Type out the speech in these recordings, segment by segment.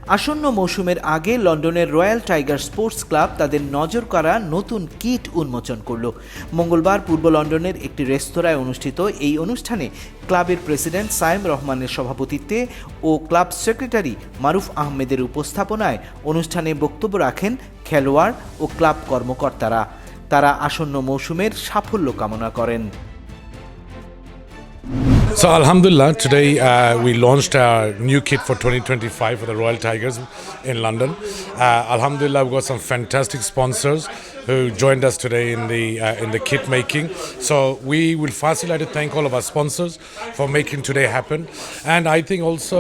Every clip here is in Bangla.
আসন্ন মৌসুমের আগে লন্ডনের রয়্যাল টাইগার স্পোর্টস ক্লাব তাদের নজর কাড়া নতুন কিট উন্মোচন করল। মঙ্গলবার পূর্ব লন্ডনের একটি রেস্তোরাঁয় অনুষ্ঠিত এই অনুষ্ঠানে ক্লাবের প্রেসিডেন্ট সায়েম রহমানের সভাপতিত্বে ও ক্লাব সেক্রেটারি মারুফ আহমেদের উপস্থাপনায় অনুষ্ঠানে বক্তব্য রাখেন খেলোয়াড় ও ক্লাব কর্মকর্তারা। তারা আসন্ন মৌসুমের সাফল্য কামনা করেন। So Alhamdulillah, today we launched our new kit for 2025 for the Royal Tigers in London. Alhamdulillah, we've got some fantastic sponsors who joined us today in the kit making. So we will firstly like to thank all of our sponsors for making today happen. And I think also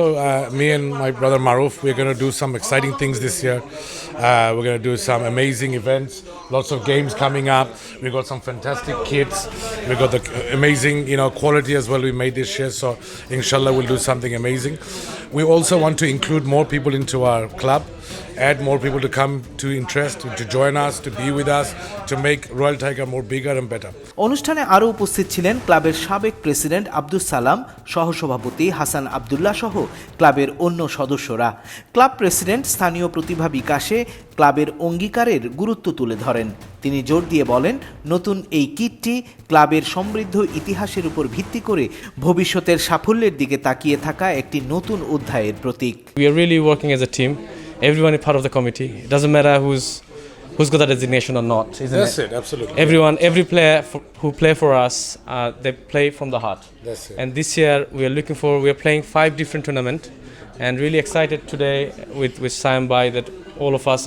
me and my brother Maruf, we're going to do some exciting things this year. We're going to do some amazing events, lots of games coming up. We've got some fantastic kits. We've got the amazing, quality as well we made this year. So inshallah, we'll do something amazing. We also want to include more people into our club, add more people to come to interest, to join us, to be with us, to make Royal Tiger more bigger and better. অনুষ্ঠানে আরও উপস্থিত ছিলেন ক্লাবের সাবেক প্রেসিডেন্ট আব্দুস সালাম, সহসভাপতি হাসান আবদুল্লাহ সহ ক্লাবের অন্য সদস্যরা। ক্লাব প্রেসিডেন্ট স্থানীয় প্রতিভা বিকাশে ক্লাবের অঙ্গীকারের গুরুত্ব তুলে ধরেন। তিনি জোর দিয়ে বলেন, নতুন এই কিটটি ক্লাবের সমৃদ্ধ ইতিহাসের উপর ভিত্তি করে ভবিষ্যতের সাফল্যের দিকে তাকিয়ে থাকা একটি নতুন অধ্যায়ের প্রতীক। We are really working as a team. Everyone is part of the committee. It doesn't matter who's got the designation or not, isn't That's it? it, absolutely. Every player who play for us, they play from the heart. That's it. And this year we are playing 5 different tournaments, and really excited today with Siam Bhai that all of us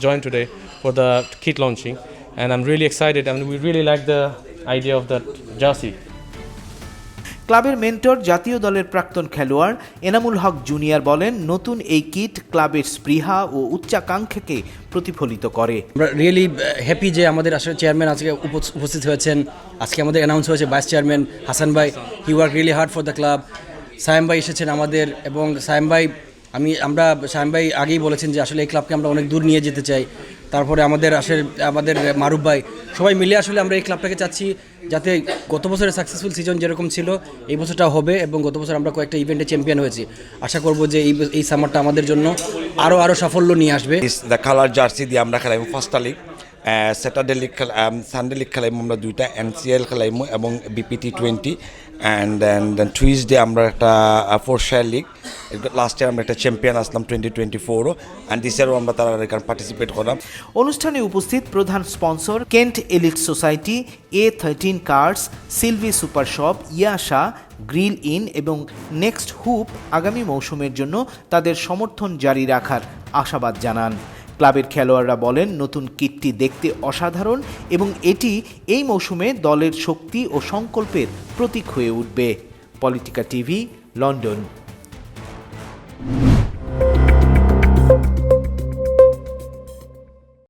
joined today for the kit launching, and I'm really excited. I mean, we really like the idea of that jersey. ক্লাবের মেন্টর জাতীয় দলের প্রাক্তন খেলোয়াড় এনামুল হক জুনিয়র বলেন, নতুন এই কিট ক্লাবের স্পৃহা ও উচ্চাকাঙ্ক্ষাকে প্রতিফলিত করে। আমরা রিয়েলি হ্যাপি যে আমাদের আসলে চেয়ারম্যান আজকে উপস্থিত হয়েছেন। আজকে আমাদের অ্যানাউন্স হয়েছে ভাইস চেয়ারম্যান হাসান ভাই, he work really hard for the club. Sayem ভাই এসেছেন আমাদের, এবং সায়েম ভাই সায়েম ভাই আগেই বলেছেন যে আসলে এই ক্লাবকে আমরা অনেক দূর নিয়ে যেতে চাই। তারপরে আমাদের মারুফ ভাই, সবাই মিলে আসলে আমরা এই ক্লাবটাকে চাচ্ছি যাতে গত বছরের সাকসেসফুল সিজন যেরকম ছিল এই বছরটাও হবে, এবং গত বছর আমরা কয়েকটা ইভেন্টে চ্যাম্পিয়ন হয়েছি। আশা করব যে এই সামারটা আমাদের জন্য আরও সাফল্য নিয়ে আসবে। দ্য কালার জার্সি দিয়ে আমরা খেলাইমু first league, Saturday league Sunday league খেলাইমু আমরা দুইটা, NCL খেলাইমু এবং BPT 20, অ্যান্ড দেন টুইসডে আমরা একটা 4-share লিগ। লাস্ট ইয়ার আমরা একটা চ্যাম্পিয়ন আসলাম 2024, অ্যান্ড দিস ইয়ারও আমরা তারা এখানে পার্টিসিপেট করলাম। অনুষ্ঠানে উপস্থিত প্রধান sponsor Kent Elite Society, A13 Cars, Silvi Super Shop, ইয়াশা, গ্রিল ইন এবং নেক্সট হুপ আগামী মৌসুমের জন্য তাদের সমর্থন জারি রাখার আশাবাদ জানান। ক্লাবের খেলোয়াড়রা বলেন, নতুন কিটটি দেখতে অসাধারণ এবং এটি এই মৌসুমে দলের শক্তি ও সংকল্পের প্রতীক হয়ে উঠবে। Politika TV, London.